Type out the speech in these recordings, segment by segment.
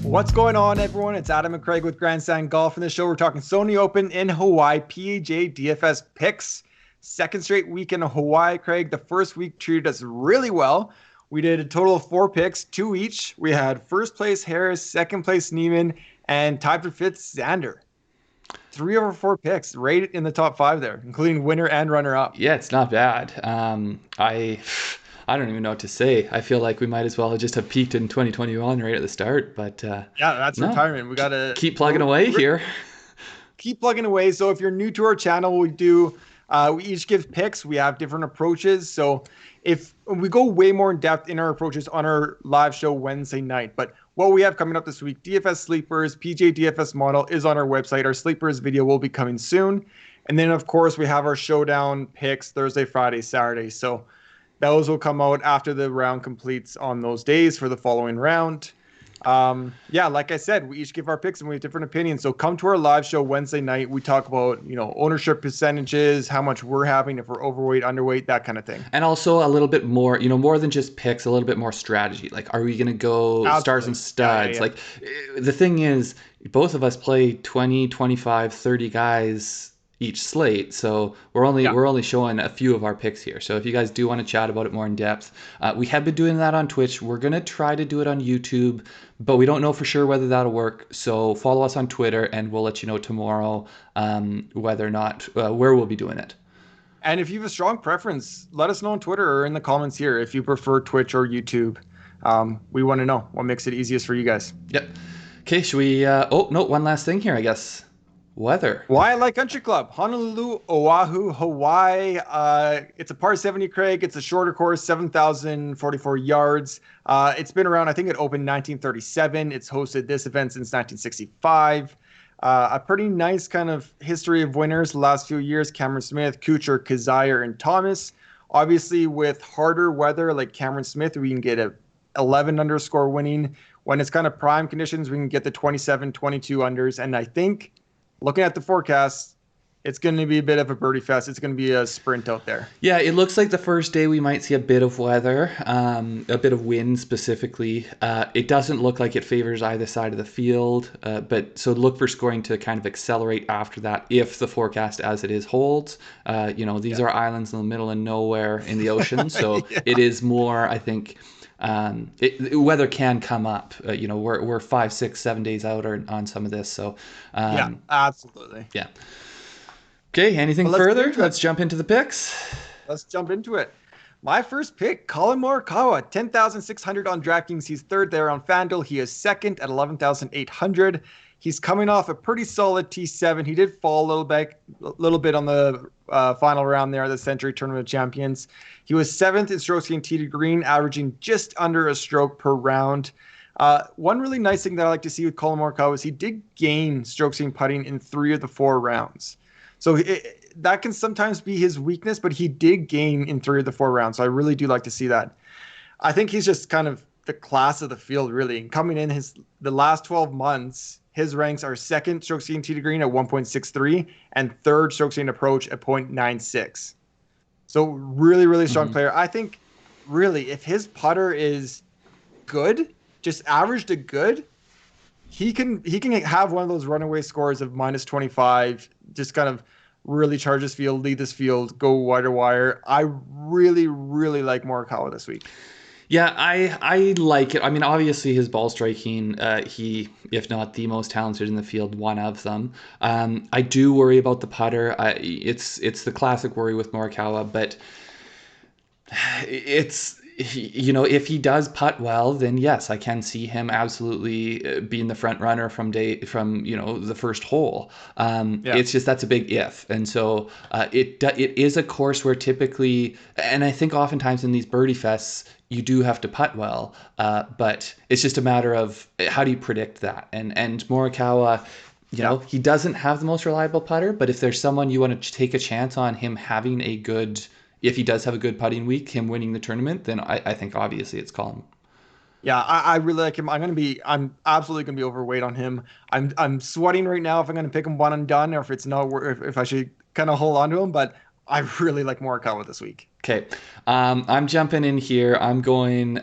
What's going on, everyone? It's Adam and Craig with Grandstand Golf. In this show, we're talking Sony Open in Hawaii, PGA DFS picks. Second straight week in Hawaii, Craig. The first week treated us really well. We did a total of 4 picks, 2 each. We had first place Harris, second place Neiman, and tied for fifth Xander. 3 over 4 picks, right in the top 5 there, including winner and runner-up. Yeah, it's not bad. I don't even know what to say. I feel like we might as well just have peaked in 2021 right at the start. But yeah, that's retirement. We got to keep plugging away here. Keep plugging away. So if you're new to our channel, we each give picks. We have different approaches. So if we go way more in depth in our approaches on our live show Wednesday night, but what we have coming up this week, DFS Sleepers, PGA DFS model is on our website. Our Sleepers video will be coming soon. And then, of course, we have our showdown picks Thursday, Friday, Saturday. So those will come out after the round completes on those days for the following round. Yeah, like I said, we each give our picks and we have different opinions. So come to our live show Wednesday night. We talk about, ownership percentages, how much we're having, if we're overweight, underweight, that kind of thing. And also a little bit more, more than just picks, a little bit more strategy. Like, are we going to go Absolutely. Stars and studs? Yeah. Like, the thing is, both of us play 20, 25, 30 guys each slate, so we're only showing a few of our picks here. So if you guys do want to chat about it more in depth, we have been doing that on Twitch. We're gonna try to do it on YouTube, but we don't know for sure whether that'll work. So follow us on Twitter, and we'll let you know tomorrow whether or not where we'll be doing it. And if you have a strong preference, let us know on Twitter or in the comments here if you prefer Twitch or YouTube. We want to know what makes it easiest for you guys. Yep. Okay, should we? One last thing here, I guess. Weather. Waiʻalae Country Club, Honolulu, Oahu, Hawaii. It's a par 70, Craig. It's a shorter course, 7,044 yards. It's been around, I think it opened 1937. It's hosted this event since 1965. A pretty nice kind of history of winners the last few years. Cameron Smith, Kuchar, Kazire, and Thomas. Obviously, with harder weather like Cameron Smith, we can get a 11 underscore winning. When it's kind of prime conditions, we can get the 27, 22 unders. And I think, looking at the forecast, it's going to be a bit of a birdie fest. It's going to be a sprint out there. Yeah, it looks like the first day we might see a bit of weather, a bit of wind specifically. It doesn't look like it favors either side of the field, but so look for scoring to kind of accelerate after that if the forecast as it is holds. These are islands in the middle of nowhere in the ocean, so It is more, I think, weather can come up. We're 5, 6, 7 days out on some of this, so yeah, absolutely. Yeah. Okay, anything further? Let's jump into the picks. Let's jump into it. My first pick, Collin Morikawa, 10,600 on DraftKings. He's third there on FanDuel. He is second at 11,800. He's coming off a pretty solid T7. He did fall a little bit on the final round there at the Sentry Tournament of Champions. He was 7th in strokes gained tee to green, averaging just under a stroke per round. One really nice thing that I like to see with Collin Morikawa is he did gain strokes gained putting in 3 of the 4 rounds. So that can sometimes be his weakness, but he did gain in 3 of the 4 rounds. So I really do like to see that. I think he's just kind of the class of the field, really. And coming in the last 12 months, his ranks are 2nd strokes gained tee to green at 1.63 and 3rd strokes gained approach at 0.96. So really, really strong player. I think really if his putter is good, just average to good, he can have one of those runaway scores of minus 25, just kind of really charge his field, lead this field, go wider wire. I really, really like Morikawa this week. Yeah, I like it. I mean, obviously his ball striking, he, if not the most talented in the field, one of them. I do worry about the putter. It's the classic worry with Morikawa, but if he does putt well, then yes, I can see him absolutely being the front runner from the first hole. It's just that's a big if, and so it is a course where typically, and I think oftentimes in these birdie fests you do have to putt well, but it's just a matter of how do you predict that. And Morikawa, he doesn't have the most reliable putter, but if there's someone you want to take a chance on him having a good. If he does have a good putting week, him winning the tournament, then I think obviously it's Collin. Yeah, I really like him. I'm absolutely gonna be overweight on him. I'm sweating right now if I'm gonna pick him one and done, or if it's not, if I should kind of hold on to him. But I really like Morikawa this week. Okay, I'm jumping in here. I'm going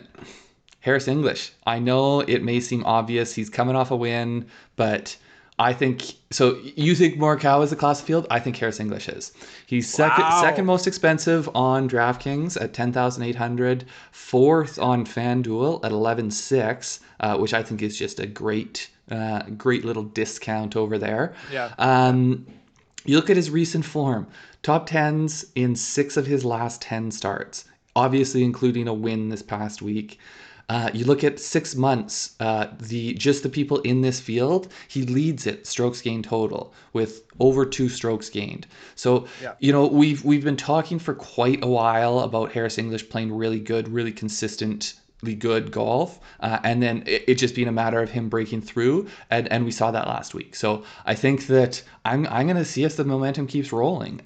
Harris English. I know it may seem obvious. He's coming off a win, but I think so. You think Morikawa is the class of field? I think Harris English is. He's second most expensive on DraftKings at 10,800, fourth on FanDuel at 11,600, which I think is just a great little discount over there. Yeah. You look at his recent form, top tens in 6 of his last 10 starts, obviously including a win this past week. You look at 6 months, the people in this field, he leads it strokes gained total with over 2 strokes gained. So, we've been talking for quite a while about Harris English playing really good, really consistently good golf, and then it just being a matter of him breaking through, and we saw that last week. So I think that I'm going to see if the momentum keeps rolling.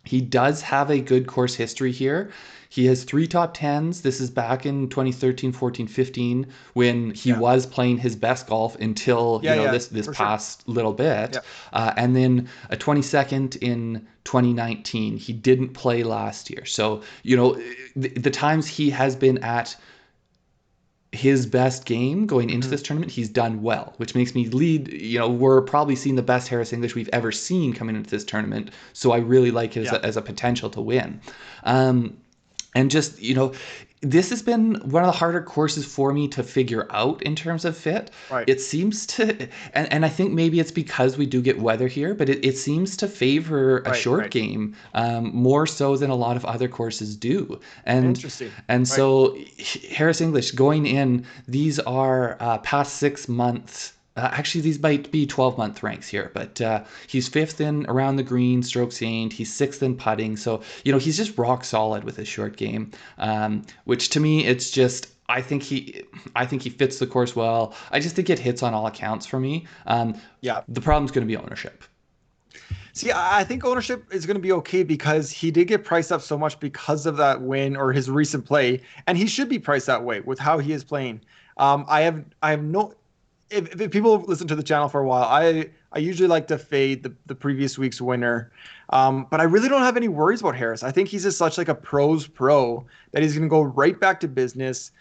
He does have a good course history here. He has 3 top 10s. This is back in 2013, 14, 15 when he was playing his best golf until this past little bit. Yeah. And then a 22nd in 2019. He didn't play last year. So, the times he has been at his best game going into this tournament, he's done well, which makes me lead, we're probably seeing the best Harris English we've ever seen coming into this tournament. So I really like it as a potential to win. And just, this has been one of the harder courses for me to figure out in terms of fit. Right. It seems to, and I think maybe it's because we do get weather here, but it seems to favor a short game more so than a lot of other courses do. And, interesting. And so Harris English going in, these are past 6 months. Actually, these might be 12-month ranks here, but he's 5th in around the green, strokes gained. He's 6th in putting. So, he's just rock solid with his short game, which to me, it's just, I think he fits the course well. I just think it hits on all accounts for me. The problem's going to be ownership. See, I think ownership is going to be okay because he did get priced up so much because of that win or his recent play, and he should be priced that way with how he is playing. I have no... If people listen to the channel for a while, I usually like to fade the previous week's winner. But I really don't have any worries about Harris. I think he's just such like a pro's pro that he's going to go right back to business.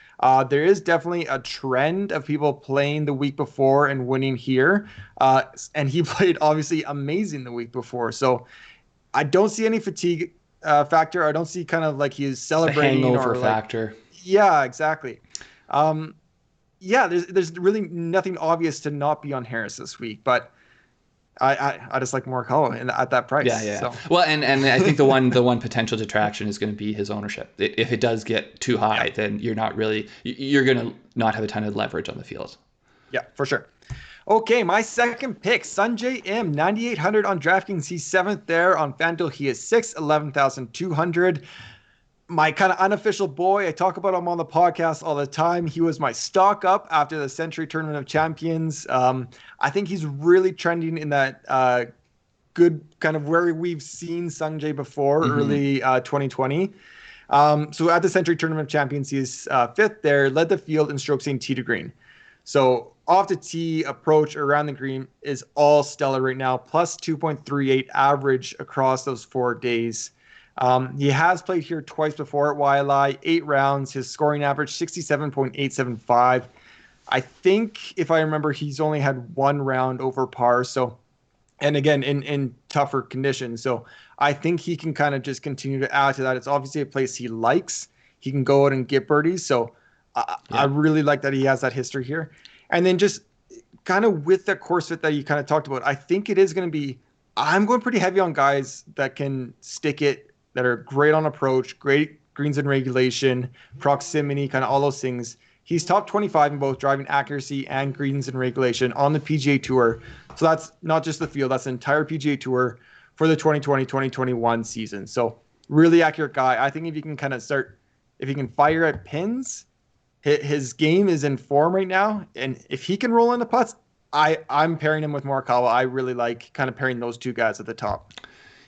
There is definitely a trend of people playing the week before and winning here. And he played obviously amazing the week before. So I don't see any fatigue factor. I don't see kind of like he's celebrating the hangover or factor. Yeah, exactly. There's really nothing obvious to not be on Harris this week, but I just like Morikawa at that price. Yeah. So. Well, and I think the one potential detraction is going to be his ownership. If it does get too high, then you're going to not have a ton of leverage on the field. Yeah, for sure. Okay, my second pick, Sungjae Im, 9,800 on DraftKings. He's 7th there. On FanDuel, he is 6th, 11,200. My kind of unofficial boy, I talk about him on the podcast all the time. He was my stock up after the Sentry Tournament of Champions. I think he's really trending in that good kind of where we've seen Sungjae before, early 2020. So at the Sentry Tournament of Champions, he's 5th there, led the field in strokes gained tee to green. So off the tee, approach, around the green is all stellar right now, plus 2.38 average across those 4 days. He has played here twice before at Waiʻalae, 8 rounds. His scoring average, 67.875. I think, if I remember, he's only had 1 round over par. So, and again, in tougher conditions. So I think he can kind of just continue to add to that. It's obviously a place he likes. He can go out and get birdies. So I really like that he has that history here. And then just kind of with the course fit that you kind of talked about, I think it is going to be, I'm going pretty heavy on guys that can stick it, that are great on approach, great greens in regulation, proximity, kind of all those things. He's top 25 in both driving accuracy and greens in regulation on the PGA Tour. So that's not just the field, that's the entire PGA Tour for the 2020-2021 season. So really accurate guy. I think if you can kind of start, if he can fire at pins, his game is in form right now. And if he can roll into putts, I'm pairing him with Morikawa. I really like kind of pairing those two guys at the top.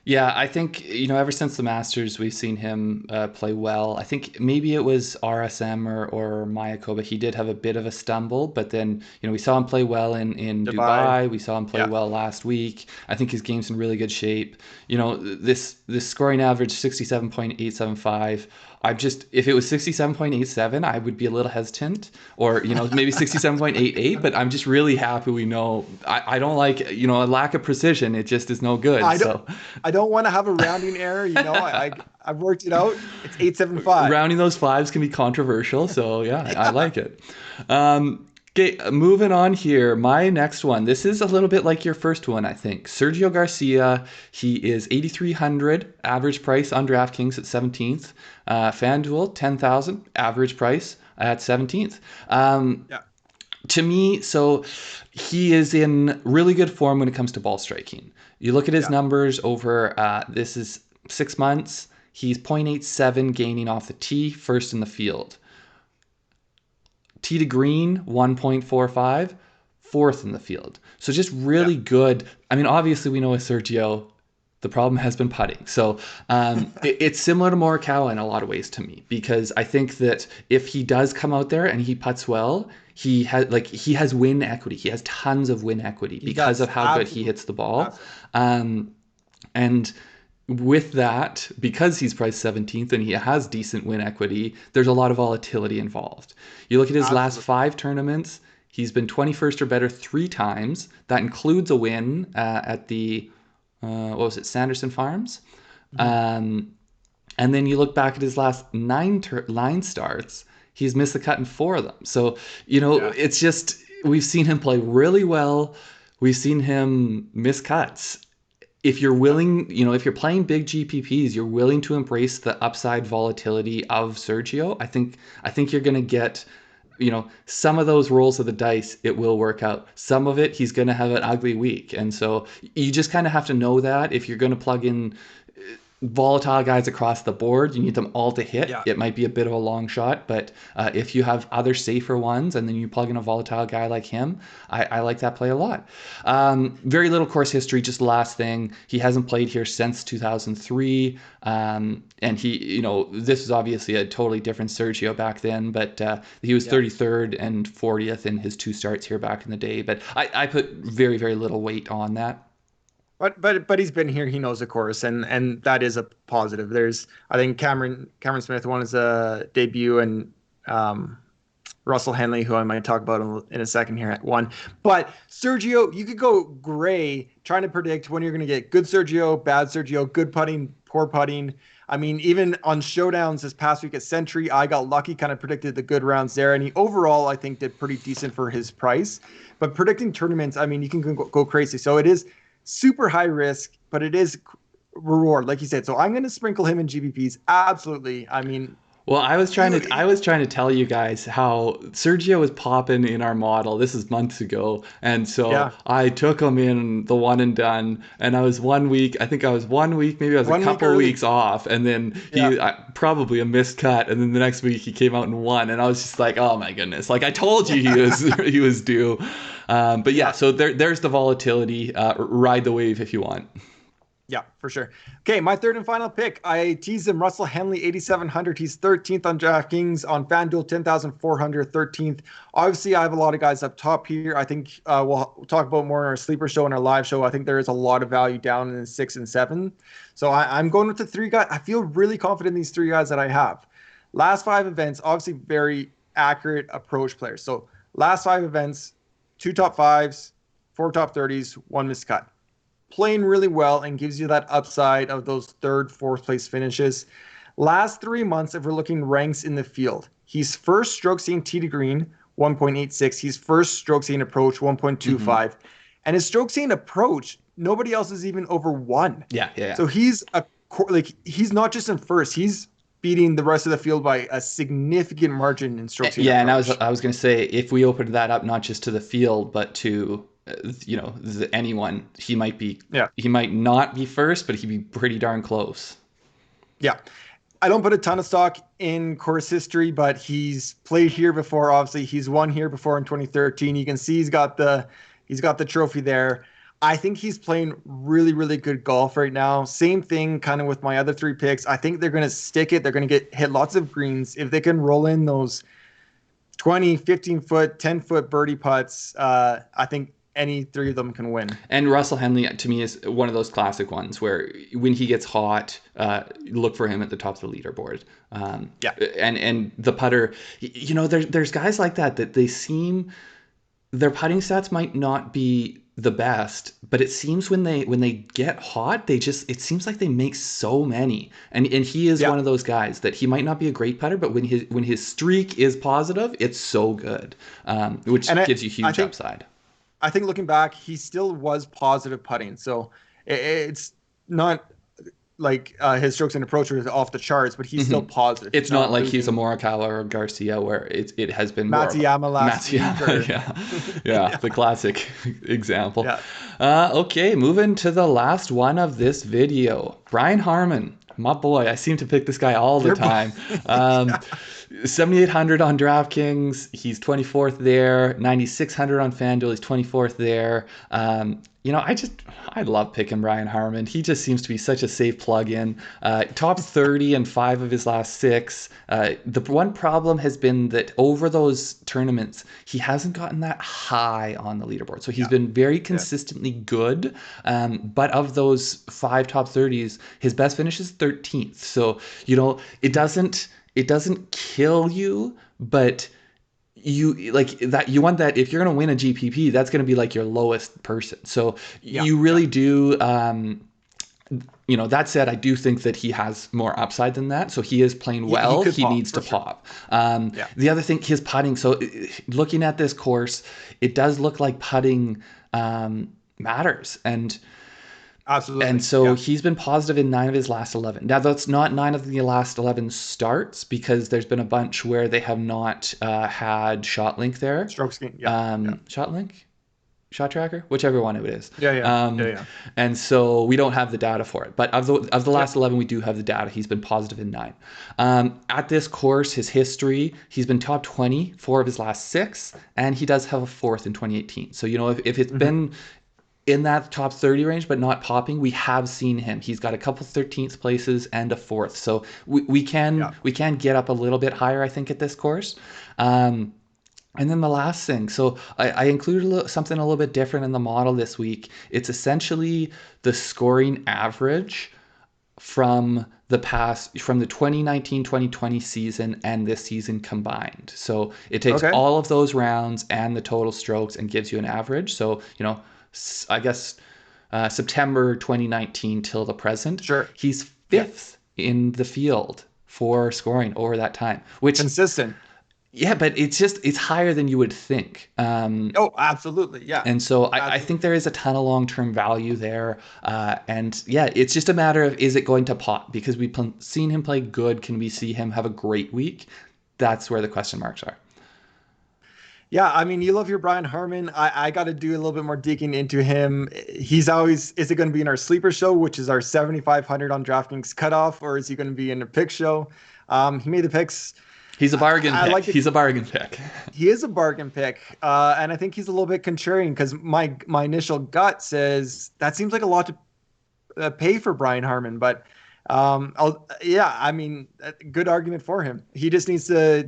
Yeah, I think, ever since the Masters, we've seen him play well. I think maybe it was RSM or Mayakoba. He did have a bit of a stumble, but then, we saw him play well in Dubai. We saw him play well last week. I think his game's in really good shape. This scoring average, 67.875 if it was 67.87, I would be a little hesitant, or, maybe 67.88, but I'm just really happy we know. I don't like, a lack of precision. It just is no good. I don't want to have a rounding error. I've worked it out. It's 875. Rounding those fives can be controversial. So yeah, I like it. Okay, moving on here. My next one. This is a little bit like your first one, I think. Sergio Garcia. He is 8,300 average price on DraftKings at 17th. FanDuel 10,000 average price at 17th. To me, so he is in really good form when it comes to ball striking. You look at his numbers over. This is 6 months. He's 0.87 gaining off the tee, first in the field. Tee to green, 1.45, fourth in the field. So just really good. I mean, obviously we know with Sergio, the problem has been putting. So it's similar to Morikawa in a lot of ways to me, because I think that if he does come out there and he putts well, he has win equity. He has tons of win equity because of how good he hits the ball. And with that, because he's priced 17th and he has decent win equity, there's a lot of volatility involved. You look at his last 5 tournaments, he's been 21st or better 3 times. That includes a win at the, Sanderson Farms. And then you look back at his last 9 starts, he's missed the cut in 4 of them. So, it's just, we've seen him play really well. We've seen him miss cuts. If you're willing, if you're playing big GPPs, you're willing to embrace the upside volatility of Sergio. I think you're going to get, some of those rolls of the dice, it will work out. Some of it, he's going to have an ugly week. And so you just kind of have to know that if you're going to plug in volatile guys across the board, you need them all to hit. It might be a bit of a long shot, but if you have other safer ones and then you plug in a volatile guy like him, I like that play a lot. Very little course history. Just last thing, he hasn't played here since 2003, and he, this is obviously a totally different Sergio back then, but he was 33rd and 40th in his 2 starts here back in the day. But I put very, very little weight on that. But he's been here. He knows the course, and that is a positive. I think Cameron Smith won his debut, and Russell Henley, who I might talk about in a second here, at 1. But Sergio, you could go gray trying to predict when you're going to get good Sergio, bad Sergio, good putting, poor putting. I mean, even on showdowns this past week at Sentry, I got lucky, kind of predicted the good rounds there, and he overall I think did pretty decent for his price. But predicting tournaments, I mean, you can go crazy. So it is super high risk, but it is reward, like you said. So I'm going to sprinkle him in GPPs. Absolutely. I mean, well, I was trying to tell you guys how Sergio was popping in our model. This is months ago, and so I took him in the one and done. And I was 1 week. I think I was 1 week. Maybe I was a couple weeks off, and then he probably a missed cut. And then the next week he came out and won, and I was just like, oh my goodness! Like I told you, he was due. But yeah, so there's the volatility. Ride the wave if you want. Yeah, for sure. Okay, my third and final pick. I teased him, Russell Henley, 8,700. He's 13th on DraftKings. On FanDuel, 10,400, 13th. Obviously, I have a lot of guys up top here. I think we'll talk about more in our sleeper show and our live show. I think there is a lot of value down in 6 and 7. So I'm going with the 3 guys. I feel really confident in these 3 guys that I have. Last 5 events, obviously very accurate approach players. So last 5 events, 2 top 5s, 4 top 30s, 1 missed cut. Playing really well and gives you that upside of those 3rd, 4th place finishes. Last 3 months, if we're looking ranks in the field, he's first stroke seeing tee to green, 1.86. He's first stroke seeing approach, 1.25. And his stroke seeing approach, nobody else is even over 1. Yeah. So he's he's not just in first, he's beating the rest of the field by a significant margin in stroke seeing approach. And I was going to say, if we opened that up not just to the field, but to anyone, he might not be first, but he'd be pretty darn close. Yeah. I don't put a ton of stock in course history, but he's played here before. Obviously, he's won here before in 2013. You can see he's got the trophy there. I think he's playing really, really good golf right now. Same thing kind of with my other 3 picks. I think they're going to stick it. They're going to hit lots of greens. If they can roll in those 20, 15-foot, 10-foot birdie putts, I think any three of them can win. And Russell Henley, to me, is one of those classic ones where when he gets hot, look for him at the top of the leaderboard. And the putter, there's guys like that their putting stats might not be the best, but it seems when they get hot, it seems like they make so many. And he is one of those guys that he might not be a great putter, but when his streak is positive, it's so good, which gives you huge upside. I think looking back, he still was positive putting, so it's not like his strokes and approach are off the charts, but he's still positive. It's not like he's a Morikawa or a Garcia where it has been Matsuyama last week. Yeah, the classic example. Yeah. Okay, moving to the last one of this video. Brian Harman, my boy. I seem to pick this guy all the time. 7,800 on DraftKings. He's 24th there. 9,600 on FanDuel. He's 24th there. I love picking Brian Harman. He just seems to be such a safe plug-in. Top 30 in 5 of his last 6. The one problem has been that over those tournaments, he hasn't gotten that high on the leaderboard. So he's been very consistently good. But of those 5 top 30s, his best finish is 13th. So, it doesn't kill you, but you like that. You want that if you're going to win a GPP, that's going to be like your lowest person. So you really do. That said, I do think that he has more upside than that. So he is playing well. He needs to pop. The other thing, his putting. So looking at this course, it does look like putting matters. Absolutely. And so he's been positive in 9 of his last 11. Now, that's not 9 of the last 11 starts because there's been a bunch where they have not had shot link there. Stroke scheme, Shot link? Shot tracker? Whichever one it is. Yeah. And so we don't have the data for it. But of the last 11, we do have the data. He's been positive in 9. At this course, his history, he's been top 20, 4 of his last 6, and he does have a 4th in 2018. So, if it's been in that top 30 range, but not popping, we have seen him. He's got a couple 13th places and a 4th. So we can get up a little bit higher, I think, at this course. And then the last thing. So I included something a little bit different in the model this week. It's essentially the scoring average from the 2019-2020 season and this season combined. So it takes all of those rounds and the total strokes and gives you an average. So, I guess September 2019 till the present. Sure. He's 5th in the field for scoring over that time. Which consistent. Yeah, but it's higher than you would think. Absolutely. Yeah. And so I think there is a ton of long-term value there. It's just a matter of, is it going to pop? Because we've seen him play good. Can we see him have a great week? That's where the question marks are. Yeah, I mean, you love your Brian Harman. I got to do a little bit more digging into him. Is it going to be in our sleeper show, which is our 7,500 on DraftKings cutoff, or is he going to be in a pick show? He made the picks. He's a bargain pick. He's a bargain pick. He is a bargain pick. And I think he's a little bit contrarian because my initial gut says that seems like a lot to pay for Brian Harman. But good argument for him. He just needs to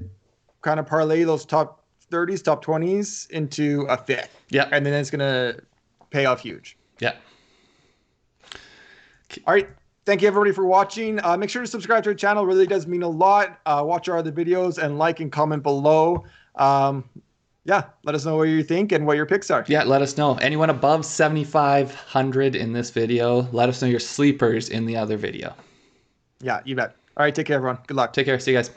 kind of parlay those top 30s, top 20s into a 5th. Yeah. And then it's going to pay off huge. Yeah. All right. Thank you, everybody, for watching. Make sure to subscribe to our channel. It really does mean a lot. Watch our other videos and like and comment below. Let us know what you think and what your picks are. Yeah, let us know. Anyone above 7,500 in this video, let us know your sleepers in the other video. Yeah, you bet. All right. Take care, everyone. Good luck. Take care. See you guys.